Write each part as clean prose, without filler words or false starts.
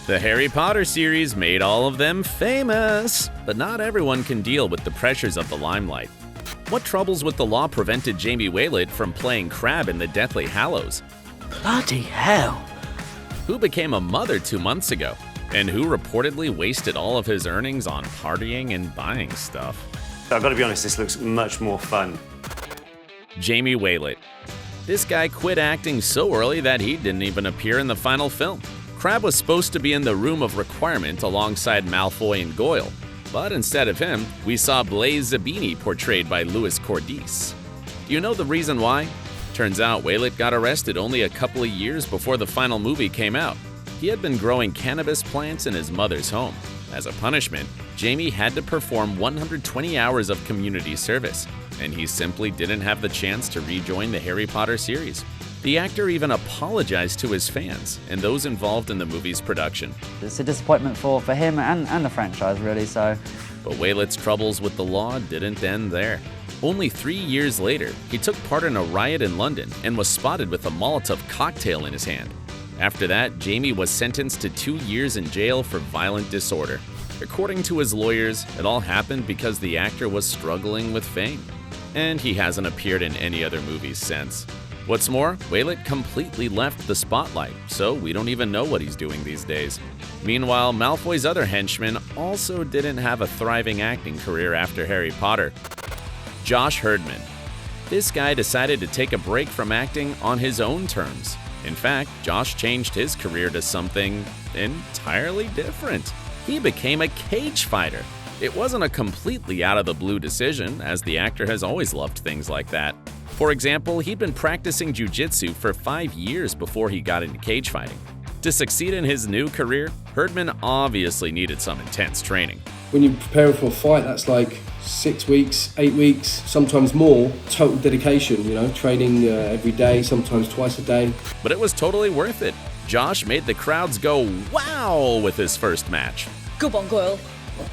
The Harry Potter series made all of them famous, but not everyone can deal with the pressures of the limelight. What troubles with the law prevented Jamie Waylett from playing Crabbe in the Deathly Hallows? Bloody hell. Who became a mother 2 months ago? And who reportedly wasted all of his earnings on partying and buying stuff? I've got to be honest, this looks much more fun. Jamie Waylett. This guy quit acting so early that he didn't even appear in the final film. Crabbe was supposed to be in the Room of Requirement alongside Malfoy and Goyle, but instead of him, we saw Blaise Zabini portrayed by Louis Cordyce. Do you know the reason why? Turns out Waylett got arrested only a couple of years before the final movie came out. He had been growing cannabis plants in his mother's home. As a punishment, Jamie had to perform 120 hours of community service, and he simply didn't have the chance to rejoin the Harry Potter series. The actor even apologized to his fans and those involved in the movie's production. It's a disappointment for him and the franchise, really, so. But Waylett's troubles with the law didn't end there. Only 3 years later, he took part in a riot in London and was spotted with a Molotov cocktail in his hand. After that, Jamie was sentenced to 2 years in jail for violent disorder. According to his lawyers, it all happened because the actor was struggling with fame. And he hasn't appeared in any other movies since. What's more, Waylett completely left the spotlight, so we don't even know what he's doing these days. Meanwhile, Malfoy's other henchmen also didn't have a thriving acting career after Harry Potter. Josh Herdman. This guy decided to take a break from acting on his own terms. In fact, Josh changed his career to something entirely different. He became a cage fighter. It wasn't a completely out-of-the-blue decision, as the actor has always loved things like that. For example, he'd been practicing jiu-jitsu for 5 years before he got into cage fighting. To succeed in his new career, Herdman obviously needed some intense training. When you're preparing for a fight, that's like 6 weeks, 8 weeks, sometimes more, total dedication, training every day, sometimes twice a day. But it was totally worth it. Josh made the crowds go wow with his first match. Good one, Goyle.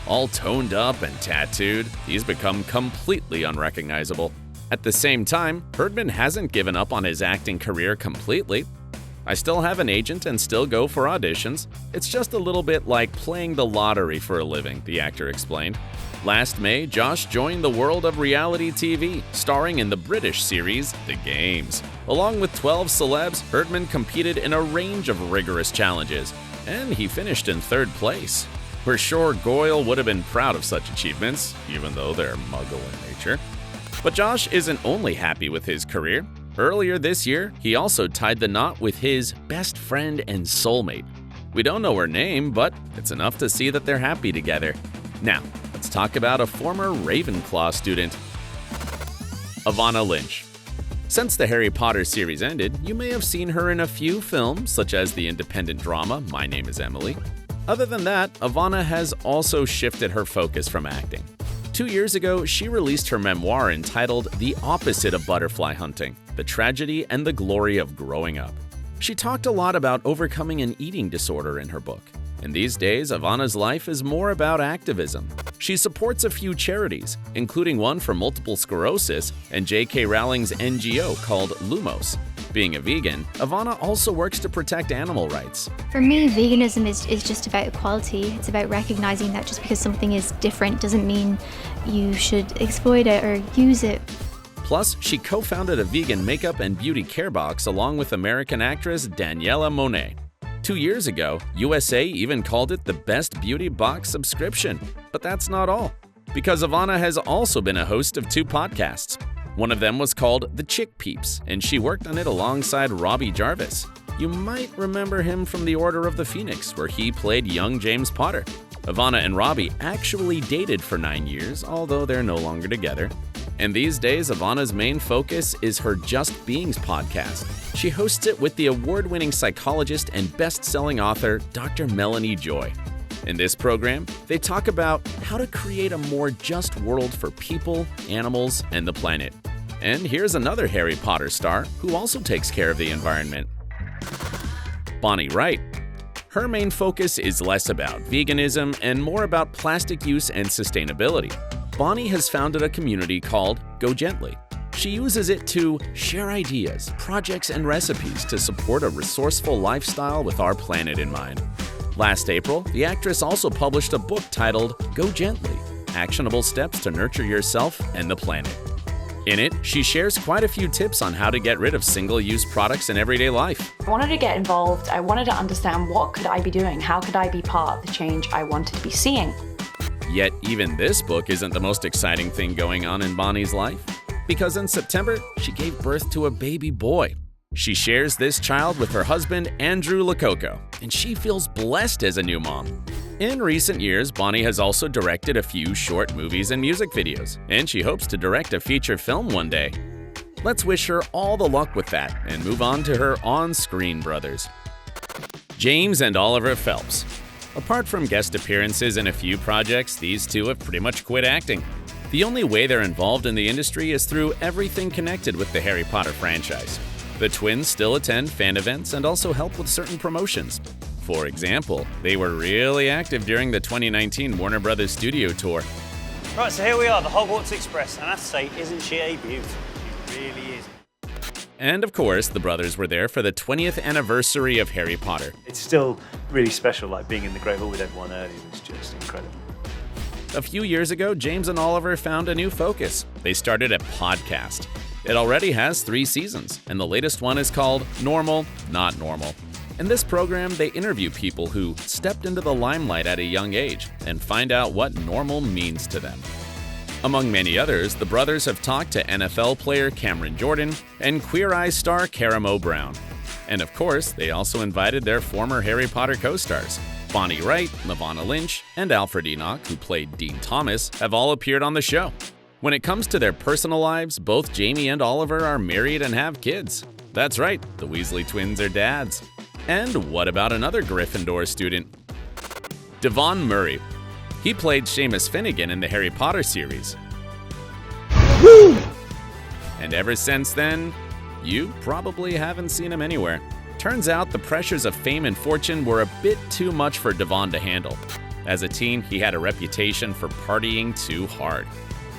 All toned up and tattooed, he's become completely unrecognizable. At the same time, Herdman hasn't given up on his acting career completely. I still have an agent and still go for auditions. It's just a little bit like playing the lottery for a living, the actor explained. Last May, Josh joined the world of reality TV, starring in the British series The Games. Along with 12 celebs, Herdman competed in a range of rigorous challenges, and he finished in 3rd place. We're sure Goyle would have been proud of such achievements, even though they're muggle in nature. But Josh isn't only happy with his career. Earlier this year, he also tied the knot with his best friend and soulmate. We don't know her name, but it's enough to see that they're happy together. Now, let's talk about a former Ravenclaw student, Avana Lynch. Since the Harry Potter series ended, you may have seen her in a few films, such as the independent drama My Name is Emily. Other than that, Avana has also shifted her focus from acting. 2 years ago, she released her memoir entitled The Opposite of Butterfly Hunting: The Tragedy and the Glory of Growing Up. She talked a lot about overcoming an eating disorder in her book. And these days, Avana's life is more about activism. She supports a few charities, including one for multiple sclerosis and J.K. Rowling's NGO called Lumos. Being a vegan, Avana also works to protect animal rights. For me, veganism is just about equality. It's about recognizing that just because something is different doesn't mean you should exploit it or use it. Plus, she co-founded a vegan makeup and beauty care box along with American actress Daniela Monet. 2 years ago, USA even called it the best beauty box subscription. But that's not all, because Avana has also been a host of 2 podcasts. One of them was called The Chick Peeps, and she worked on it alongside Robbie Jarvis. You might remember him from The Order of the Phoenix, where he played young James Potter. Avana and Robbie actually dated for 9 years, although they're no longer together. And these days, Avana's main focus is her Just Beings podcast. She hosts it with the award-winning psychologist and best-selling author, Dr. Melanie Joy. In this program, they talk about how to create a more just world for people, animals, and the planet. And here's another Harry Potter star who also takes care of the environment. Bonnie Wright. Her main focus is less about veganism and more about plastic use and sustainability. Bonnie has founded a community called Go Gently. She uses it to share ideas, projects, and recipes to support a resourceful lifestyle with our planet in mind. Last April, the actress also published a book titled Go Gently: Actionable Steps to Nurture Yourself and the Planet. In it, she shares quite a few tips on how to get rid of single-use products in everyday life. I wanted to get involved. I wanted to understand what could I be doing? How could I be part of the change I wanted to be seeing? Yet even this book isn't the most exciting thing going on in Bonnie's life, because in September, she gave birth to a baby boy. She shares this child with her husband, Andrew Lococo, and she feels blessed as a new mom. In recent years, Bonnie has also directed a few short movies and music videos, and she hopes to direct a feature film one day. Let's wish her all the luck with that and move on to her on-screen brothers. James and Oliver Phelps. Apart from guest appearances in a few projects, these two have pretty much quit acting. The only way they're involved in the industry is through everything connected with the Harry Potter franchise. The twins still attend fan events and also help with certain promotions. For example, they were really active during the 2019 Warner Brothers studio tour. Right, so here we are, the Hogwarts Express, and I have to say, isn't she a beaut? She really is. And of course, the brothers were there for the 20th anniversary of Harry Potter. It's still really special, like being in the Great Hall with everyone earlier was just incredible. A few years ago, James and Oliver found a new focus. They started a podcast. It already has 3 seasons, and the latest one is called Normal, Not Normal. In this program, they interview people who stepped into the limelight at a young age and find out what normal means to them. Among many others, the brothers have talked to NFL player Cameron Jordan and Queer Eye star Karamo Brown. And of course, they also invited their former Harry Potter co-stars. Bonnie Wright, Avana Lynch, and Alfred Enoch, who played Dean Thomas, have all appeared on the show. When it comes to their personal lives, both Jamie and Oliver are married and have kids. That's right, the Weasley twins are dads. And what about another Gryffindor student? Devon Murray. He played Seamus Finnegan in the Harry Potter series. Woo! And ever since then, you probably haven't seen him anywhere. Turns out the pressures of fame and fortune were a bit too much for Devon to handle. As a teen, he had a reputation for partying too hard.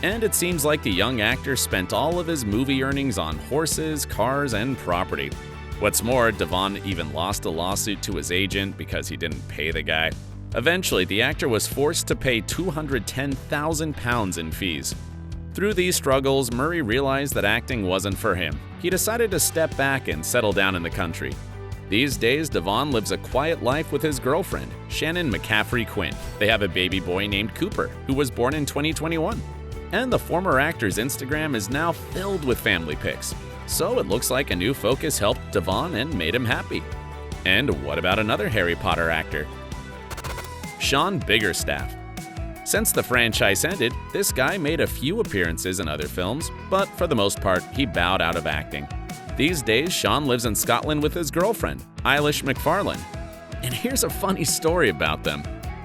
And it seems like the young actor spent all of his movie earnings on horses, cars, and property. What's more, Devon even lost a lawsuit to his agent because he didn't pay the guy. Eventually, the actor was forced to pay £210,000 in fees. Through these struggles, Murray realized that acting wasn't for him. He decided to step back and settle down in the country. These days, Devon lives a quiet life with his girlfriend, Shannon McCaffrey Quinn. They have a baby boy named Cooper, who was born in 2021. And the former actor's Instagram is now filled with family pics. So it looks like a new focus helped Devon and made him happy. And what about another Harry Potter actor? Sean Biggerstaff. Since the franchise ended, this guy made a few appearances in other films, but for the most part, he bowed out of acting. These days, Sean lives in Scotland with his girlfriend, Eilish McFarlane. And here's a funny story about them.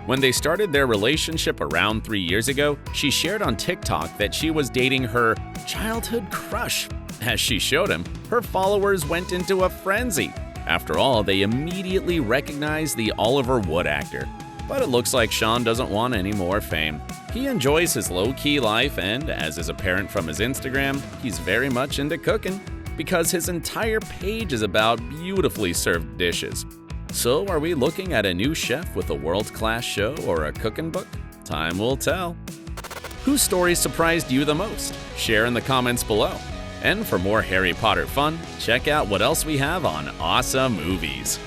When they started their relationship around 3 years ago, she shared on TikTok that she was dating her childhood crush. As she showed him, her followers went into a frenzy. After all, they immediately recognized the Oliver Wood actor. But it looks like Sean doesn't want any more fame. He enjoys his low-key life, and as is apparent from his Instagram, he's very much into cooking, because his entire page is about beautifully served dishes. So are we looking at a new chef with a world-class show or a cooking book? Time will tell. Whose story surprised you the most? Share in the comments below. And for more Harry Potter fun, check out what else we have on OSSA Movies.